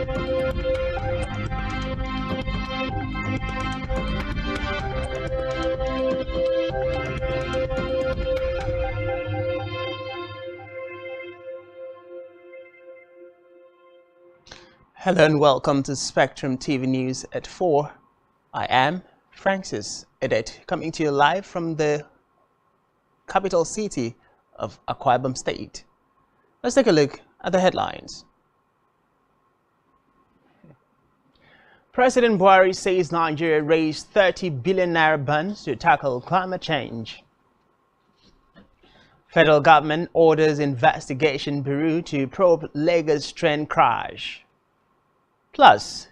Hello and welcome to Spectrum TV News at 4. I am Francis Edet, coming to you live from the capital city of Akwa Ibom State. Let's take a look at the headlines. President Buhari says Nigeria raised 30 billion naira bonds to tackle climate change. Federal government orders investigation bureau to probe Lagos train crash. Plus,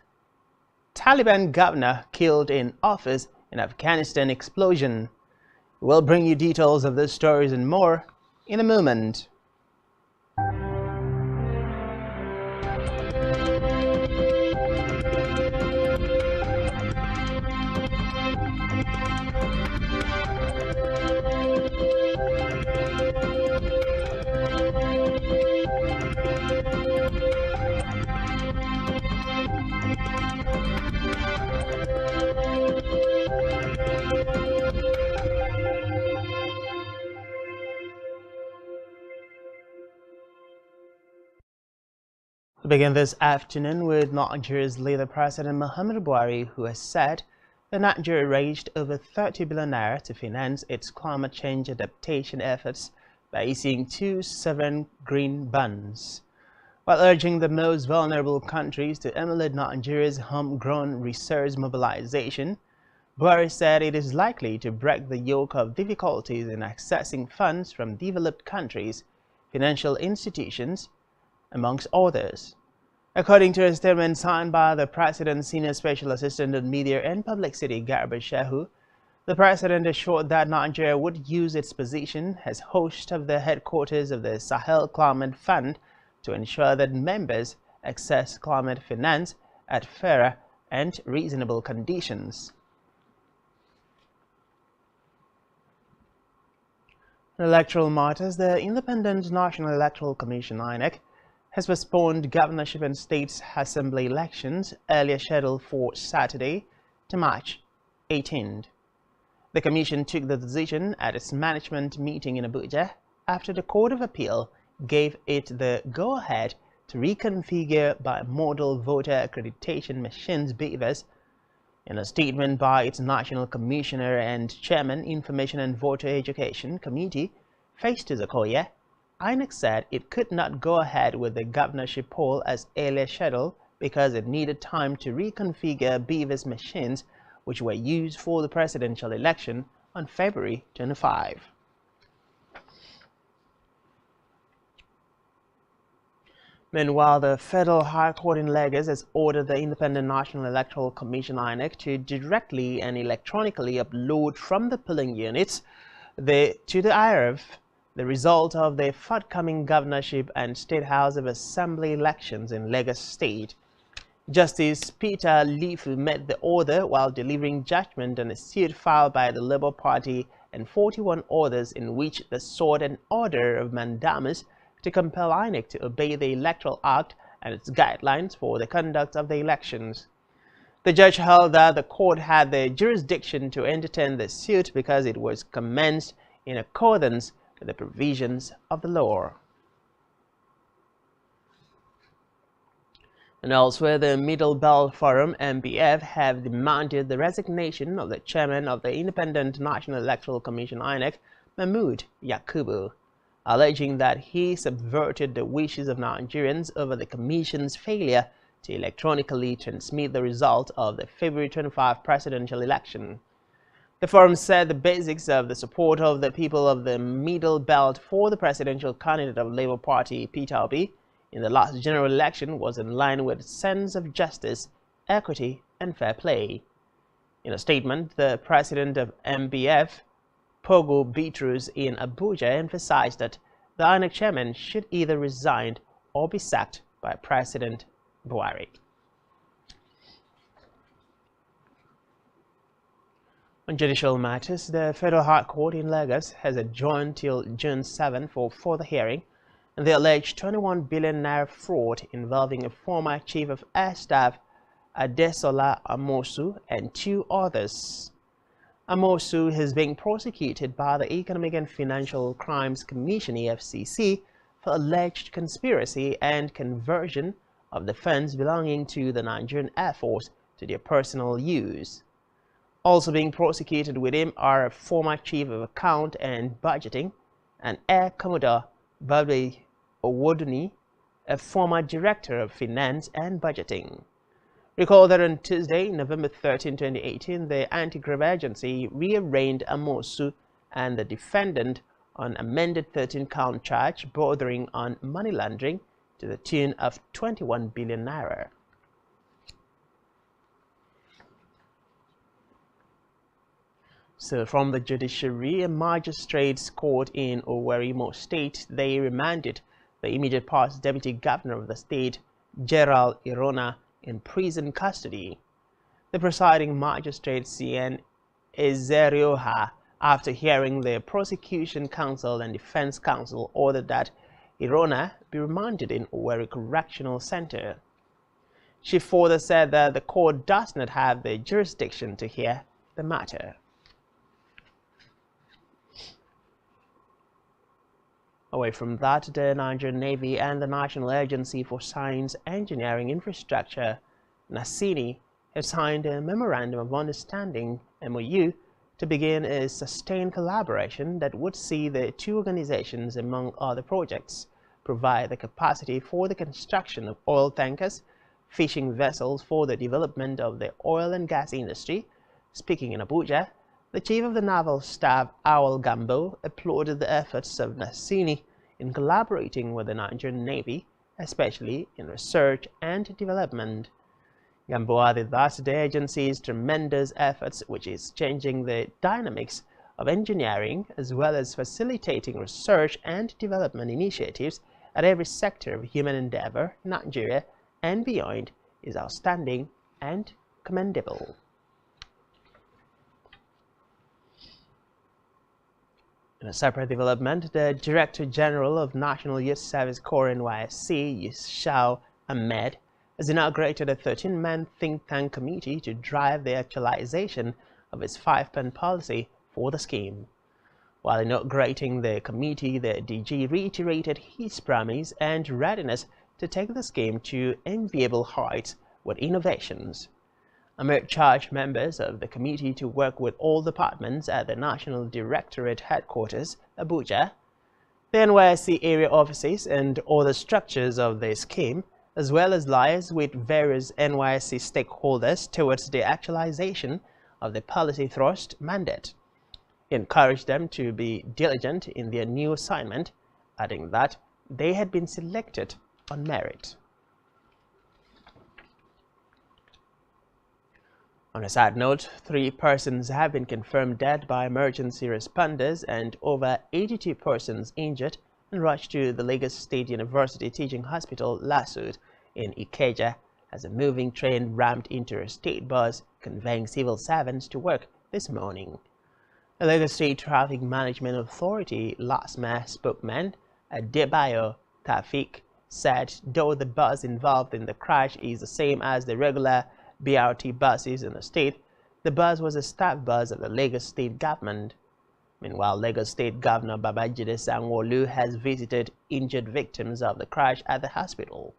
Taliban governor killed in office in Afghanistan explosion. We'll bring you details of these stories and more in a moment. We begin this afternoon with Nigeria's leader, President Muhammadu Buhari, who has said that Nigeria raised over 30 billion naira to finance its climate change adaptation efforts by issuing 2 sovereign green bonds. While urging the most vulnerable countries to emulate Nigeria's homegrown research mobilization, Buhari said it is likely to break the yoke of difficulties in accessing funds from developed countries, financial institutions, amongst others. According to a statement signed by the President's Senior Special Assistant on Media and Publicity, Garba Shehu, the President assured that Nigeria would use its position as host of the headquarters of the Sahel Climate Fund to ensure that members access climate finance at fairer and reasonable conditions. In electoral matters, the Independent National Electoral Commission (INEC) has postponed governorship and state assembly elections earlier scheduled for Saturday to March 18th. The commission took the decision at its management meeting in Abuja after the Court of Appeal gave it the go-ahead to reconfigure by model voter accreditation machines (BVAs). In a statement by its National Commissioner and Chairman, Information and Voter Education Committee, Festus Okoye, INEC said it could not go ahead with the governorship poll as earlier scheduled because it needed time to reconfigure BVAs machines which were used for the presidential election on February 25. Meanwhile, the Federal High Court in Lagos has ordered the Independent National Electoral Commission (INEC) to directly and electronically upload from the polling units to the IRF the result of the forthcoming governorship and State House of Assembly elections in Lagos State. Justice Peter Lifu made the order while delivering judgment on a suit filed by the Labour Party and 41 others in which they sought an order of mandamus to compel INEC to obey the Electoral Act and its guidelines for the conduct of the elections. The judge held that the court had the jurisdiction to entertain the suit because it was commenced in accordance with the provisions of the law. And elsewhere, the Middle Belt Forum (MBF) have demanded the resignation of the chairman of the Independent National Electoral Commission (INEC), Mahmood Yakubu, alleging that he subverted the wishes of Nigerians over the Commission's failure to electronically transmit the result of the February 25 presidential election. The forum said the basics of the support of the people of the Middle Belt for the presidential candidate of Labour Party, Peter Obi, in the last general election was in line with a sense of justice, equity, and fair play. In a statement, the president of MBF, Pogo Bitrus in Abuja, emphasized that the INEC chairman should either resign or be sacked by President Buhari. On judicial matters, the Federal High Court in Lagos has adjourned till June 7 for further hearing in the alleged 21 billion naira fraud involving a former Chief of Air Staff, Adesola Amosu, and 2 others. Amosu is being prosecuted by the Economic and Financial Crimes Commission (EFCC) for alleged conspiracy and conversion of the funds belonging to the Nigerian Air Force to their personal use. Also being prosecuted with him are a former Chief of Account and Budgeting and Air Commodore Babe Owoduni, a former Director of Finance and Budgeting. Recall that on Tuesday, November 13, 2018, the anti-graft agency rearraigned Amosu and the defendant on amended 13-count charge bordering on money laundering to the tune of 21 billion naira. So from the judiciary, a magistrates court in Owerri, Imo State, they remanded the immediate past deputy governor of the state, Gerald Irona, in prison custody. The presiding magistrate, CN Ezerioha, after hearing the prosecution counsel and defense counsel, ordered that Irona be remanded in Owerri Correctional Center. She further said that the court does not have the jurisdiction to hear the matter. Away from that, the Nigerian Navy and the National Agency for Science, Engineering, Infrastructure, NASINI, have signed a Memorandum of Understanding, MOU, to begin a sustained collaboration that would see the two organizations, among other projects, provide the capacity for the construction of oil tankers, fishing vessels for the development of the oil and gas industry. Speaking in Abuja, the Chief of the Naval Staff, Awal Gambo, applauded the efforts of NASINI in collaborating with the Nigerian Navy, especially in research and development. Gambo added that the agency's tremendous efforts, which is changing the dynamics of engineering as well as facilitating research and development initiatives at every sector of human endeavor, Nigeria and beyond, is outstanding and commendable. In a separate development, the Director General of National Youth Service Corps NYSC, Yushau Ahmed, has inaugurated a 13-man think tank committee to drive the actualization of its 5-point policy for the scheme. While inaugurating the committee, the DG reiterated his promise and readiness to take the scheme to enviable heights with innovations. Ahmed charged members of the committee to work with all departments at the National Directorate Headquarters, Abuja, the NYSC area offices, and other structures of the scheme, as well as liaise with various NYSC stakeholders towards the actualization of the policy thrust mandate. He encouraged them to be diligent in their new assignment, adding that they had been selected on merit. On a sad note, 3 persons have been confirmed dead by emergency responders and over 82 persons injured and rushed to the Lagos State University Teaching Hospital, LASUT, in Ikeja as a moving train rammed into a state bus conveying civil servants to work this morning. The Lagos State Traffic Management Authority LASMA spokesman Adebayo Tafik said though the bus involved in the crash is the same as the regular BRT buses in the state, the bus was a staff bus of the Lagos State government. Meanwhile, Lagos State Governor Babajide Sanwo-Olu has visited injured victims of the crash at the hospital.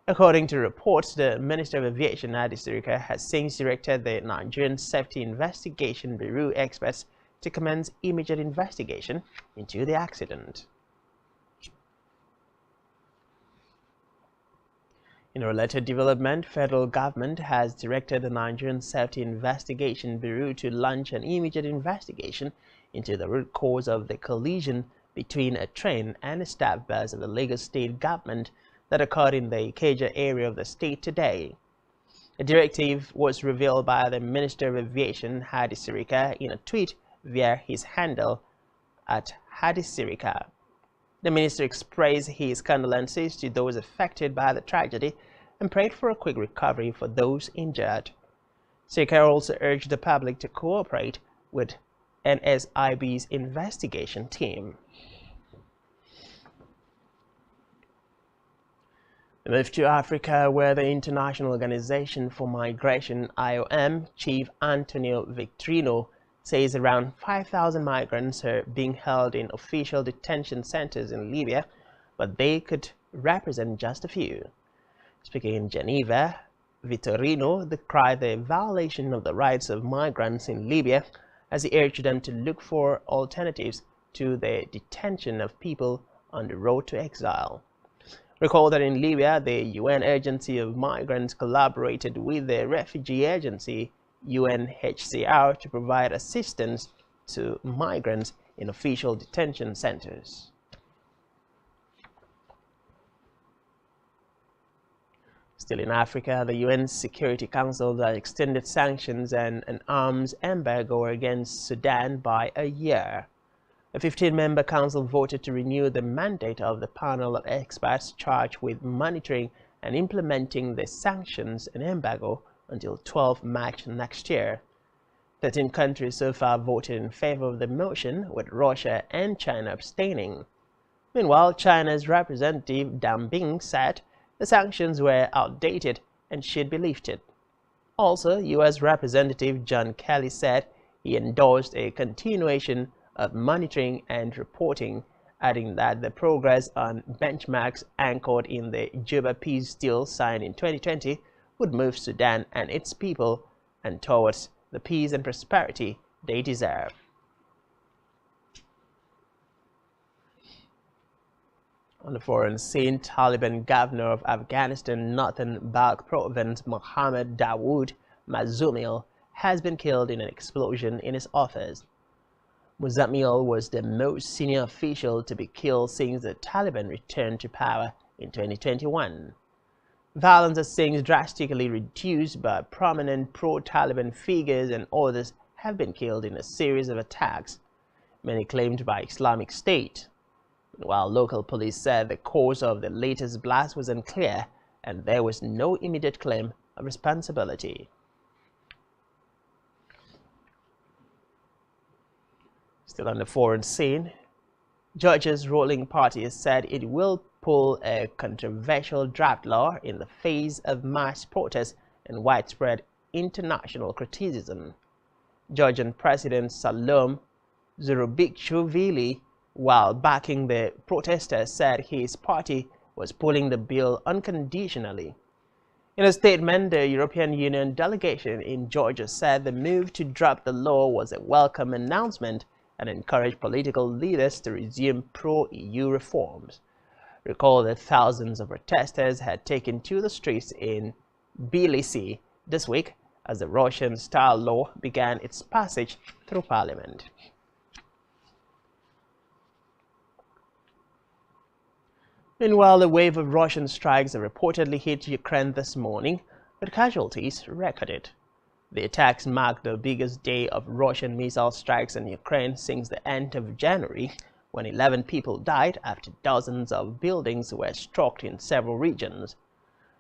According to reports, the Minister of Aviation, Hadi Sirika, has since directed the Nigerian Safety Investigation Bureau experts to commence immediate investigation into the accident. In a related development, federal government has directed the Nigerian Safety Investigation Bureau to launch an immediate investigation into the root cause of the collision between a train and a staff bus of the Lagos State government that occurred in the Ikeja area of the state today. A directive was revealed by the Minister of Aviation, Hadi Sirika, in a tweet via his handle @Hadi Sirika. The minister expressed his condolences to those affected by the tragedy and prayed for a quick recovery for those injured. Sirika also urged the public to cooperate with NSIB's investigation team. We move to Africa, where the International Organization for Migration (IOM) Chief Antonio Victorino says around 5,000 migrants are being held in official detention centers in Libya, but they could represent just a few. Speaking in Geneva, Victorino decried the violation of the rights of migrants in Libya as he urged them to look for alternatives to the detention of people on the road to exile. Recall that in Libya, the UN Agency of Migrants collaborated with the refugee agency UNHCR to provide assistance to migrants in official detention centers. Still in Africa, the UN Security Council has extended sanctions and an arms embargo against Sudan by a year. A 15-member council voted to renew the mandate of the panel of experts charged with monitoring and implementing the sanctions and embargo until 12 March next year. 13 countries so far voted in favor of the motion, with Russia and China abstaining. Meanwhile, China's representative Dang Bing said the sanctions were outdated and should be lifted. Also, U.S. Representative John Kelly said he endorsed a continuation of monitoring and reporting, adding that the progress on benchmarks anchored in the Juba peace deal signed in 2020 would move Sudan and its people and towards the peace and prosperity they deserve. On the foreign scene, Taliban governor of Afghanistan Northern Balk province Mohammad Dawood Mazumil has been killed in an explosion in his office. Mazumil was the most senior official to be killed since the Taliban returned to power in 2021. Violence has since drastically reduced, but prominent pro-Taliban figures and others have been killed in a series of attacks, many claimed by Islamic State. While local police said the cause of the latest blast was unclear and there was no immediate claim of responsibility. Still on the foreign scene, Georgia's ruling party has said it will pull a controversial draft law in the face of mass protests and widespread international criticism. Georgian President Salom Zurabishvili, while backing the protesters, said his party was pulling the bill unconditionally. In a statement, the European Union delegation in Georgia said the move to drop the law was a welcome announcement and encouraged political leaders to resume pro-EU reforms. Recall that thousands of protesters had taken to the streets in Tbilisi this week as the Russian-style law began its passage through parliament. Meanwhile, a wave of Russian strikes have reportedly hit Ukraine this morning, with casualties recorded. The attacks mark the biggest day of Russian missile strikes in Ukraine since the end of January, when 11 people died after dozens of buildings were struck in several regions.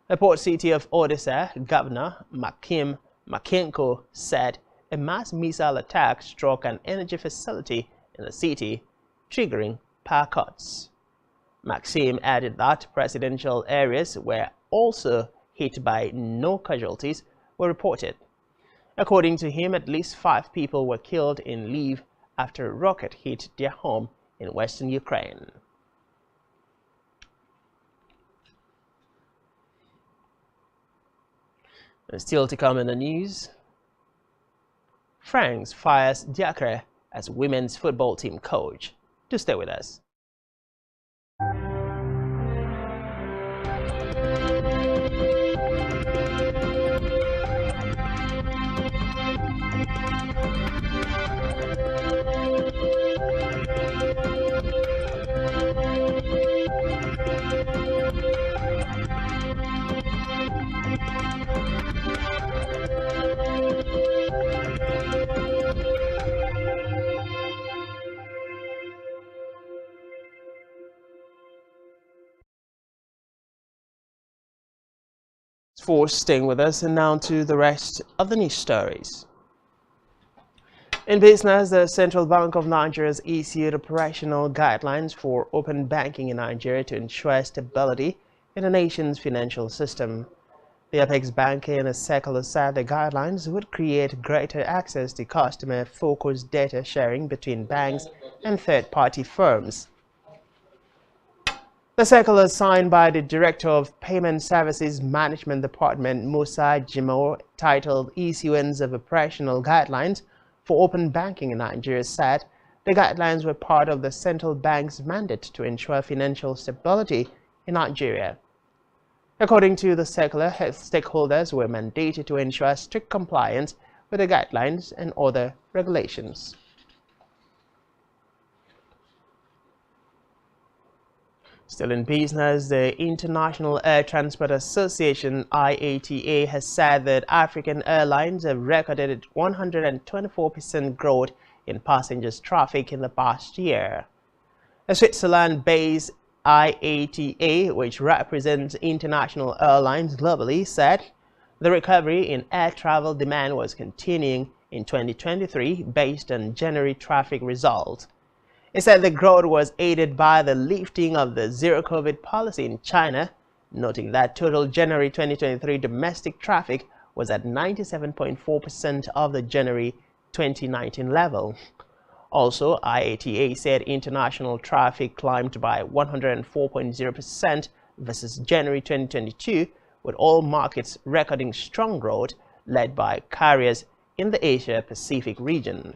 The port city of Odessa Governor Makhym Makhenko said a mass missile attack struck an energy facility in the city, triggering power cuts. Maxim added that residential areas were also hit by no casualties were reported. According to him, at least 5 people were killed in Lviv after a rocket hit their home in western Ukraine. And still to come in the news, France fires Diacre as women's football team coach. Do stay with us. For staying with us, and now to the rest of the news stories. In business, the Central Bank of Nigeria has issued operational guidelines for open banking in Nigeria to ensure stability in the nation's financial system. The apex bank in a circular said the guidelines would create greater access to customer-focused data sharing between banks and third-party firms. The circular signed by the Director of Payment Services Management Department, Musa Jimo, titled Issuance of Operational Guidelines for Open Banking in Nigeria, said the guidelines were part of the central bank's mandate to ensure financial stability in Nigeria. According to the circular, stakeholders were mandated to ensure strict compliance with the guidelines and other regulations. Still in business, the International Air Transport Association (IATA) has said that African airlines have recorded 124% growth in passengers traffic in the past year. A Switzerland-based IATA, which represents international airlines globally, said the recovery in air travel demand was continuing in 2023 based on January traffic results. It said the growth was aided by the lifting of the zero-COVID policy in China, noting that total January 2023 domestic traffic was at 97.4% of the January 2019 level. Also, IATA said international traffic climbed by 104.0% versus January 2022, with all markets recording strong growth led by carriers in the Asia-Pacific region.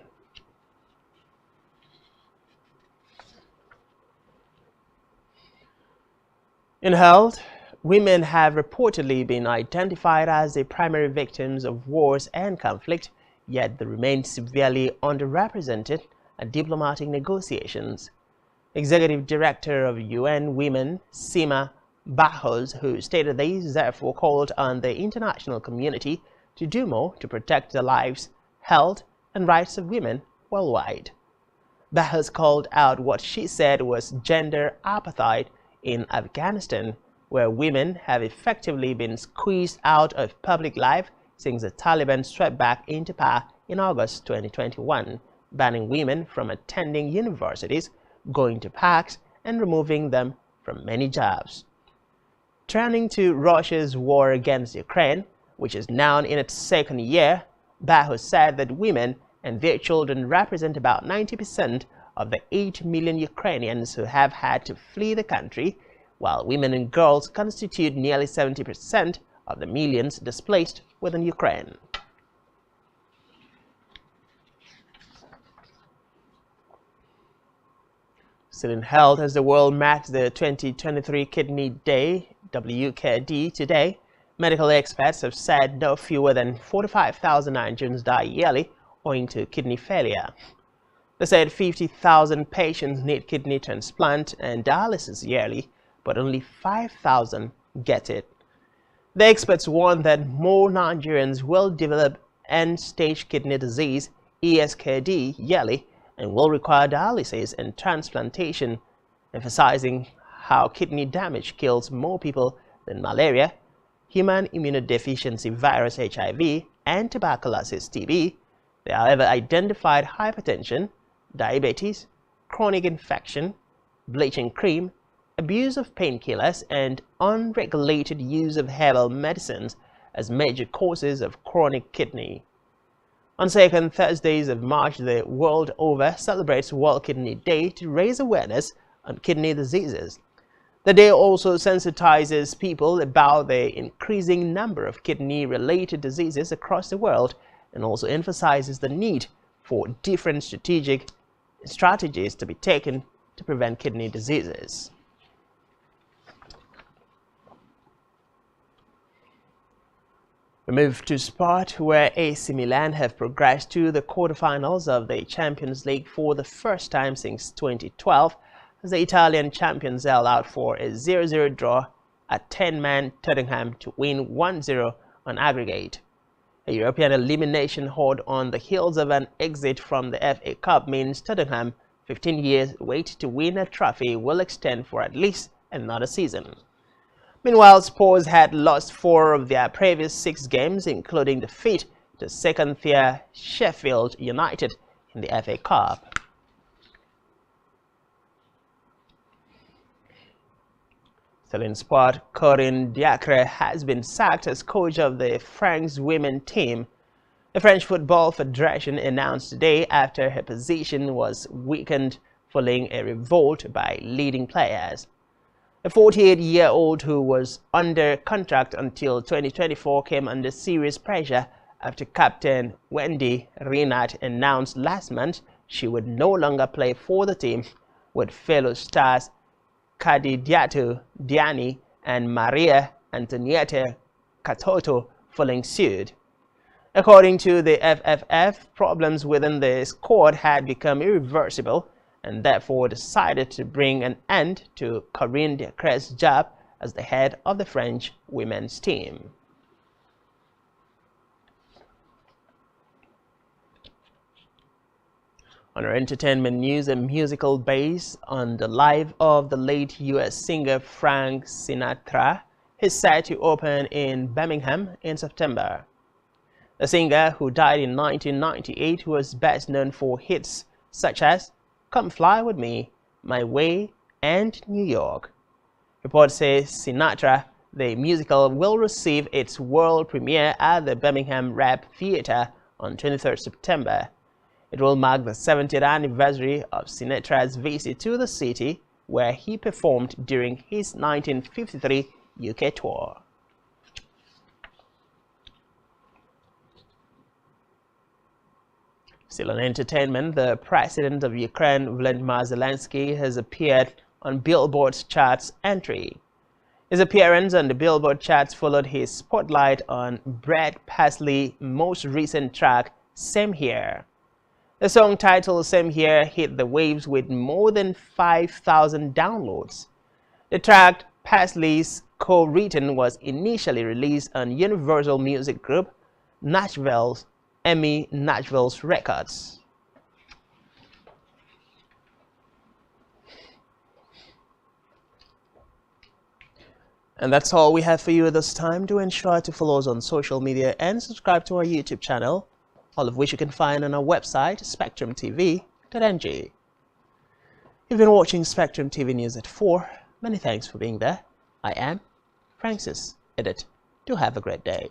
In health, women have reportedly been identified as the primary victims of wars and conflict, yet they remain severely underrepresented at diplomatic negotiations. Executive Director of UN Women, Sima Bahos, who stated these, therefore called on the international community to do more to protect the lives, health, and rights of women worldwide. Bahos called out what she said was gender apartheid in Afghanistan, where women have effectively been squeezed out of public life since the Taliban swept back into power in August 2021, banning women from attending universities, going to parks, and removing them from many jobs. Turning to Russia's war against Ukraine, which is now in its second year, Bahos said that women and their children represent about 90% of the 8 million Ukrainians who have had to flee the country, while women and girls constitute nearly 70% of the millions displaced within Ukraine. Still in health, as the world marks the 2023 Kidney Day, WKD, today, medical experts have said no fewer than 45,000 Nigerians die yearly owing to kidney failure. They said 50,000 patients need kidney transplant and dialysis yearly, but only 5,000 get it. The experts warn that more Nigerians will develop end-stage kidney disease, ESKD, yearly and will require dialysis and transplantation, emphasizing how kidney damage kills more people than malaria, human immunodeficiency virus HIV, and tuberculosis TB. They however identified hypertension, diabetes, chronic infection, bleaching cream, abuse of painkillers, and unregulated use of herbal medicines as major causes of chronic kidney. On second Thursdays of March, the world over celebrates World Kidney Day to raise awareness on kidney diseases. The day also sensitizes people about the increasing number of kidney-related diseases across the world and also emphasizes the need for different strategies to be taken to prevent kidney diseases. We move to sport, where AC Milan have progressed to the quarterfinals of the Champions League for the first time since 2012, as the Italian champions held out for a 0-0 draw at 10-man Tottenham to win 1-0 on aggregate. A European elimination horde on the heels of an exit from the FA Cup means Tottenham, 15 years wait to win a trophy, will extend for at least another season. Meanwhile, Spurs had lost 4 of their previous 6 games, including defeat to second-tier Sheffield United in the FA Cup. Still in sport, Corinne Diacre has been sacked as coach of the France women team. The French Football Federation announced today after her position was weakened following a revolt by leading players. The 48-year-old, who was under contract until 2024, came under serious pressure after captain Wendy Renard announced last month she would no longer play for the team, with fellow stars Kadidiatou Diani and Maria Antonietta Katoto following suit. According to the FFF, problems within the squad had become irreversible and therefore decided to bring an end to Corinne Diacre's job as the head of the French women's team. On our entertainment news, a musical based on the life of the late U.S. singer Frank Sinatra is set to open in Birmingham in September. The singer, who died in 1998, was best known for hits such as Come Fly With Me, My Way, and New York. Reports say Sinatra, the musical, will receive its world premiere at the Birmingham Rap Theatre on 23rd September. It will mark the 70th anniversary of Sinatra's visit to the city, where he performed during his 1953 UK tour. Still on entertainment, the president of Ukraine, Volodymyr Zelensky, has appeared on Billboard's charts entry. His appearance on the Billboard charts followed his spotlight on Brad Paisley's most recent track, Same Here. The song titled Same Here hit the waves with more than 5,000 downloads. The track, Paisley's co-written, was initially released on Universal Music Group, Nashville's Records. And that's all we have for you this time. Do ensure to follow us on social media and subscribe to our YouTube channel, all of which you can find on our website, spectrumtv.ng. You've been watching Spectrum TV News at 4. Many thanks for being there. I am Francis Edit. Do have a great day.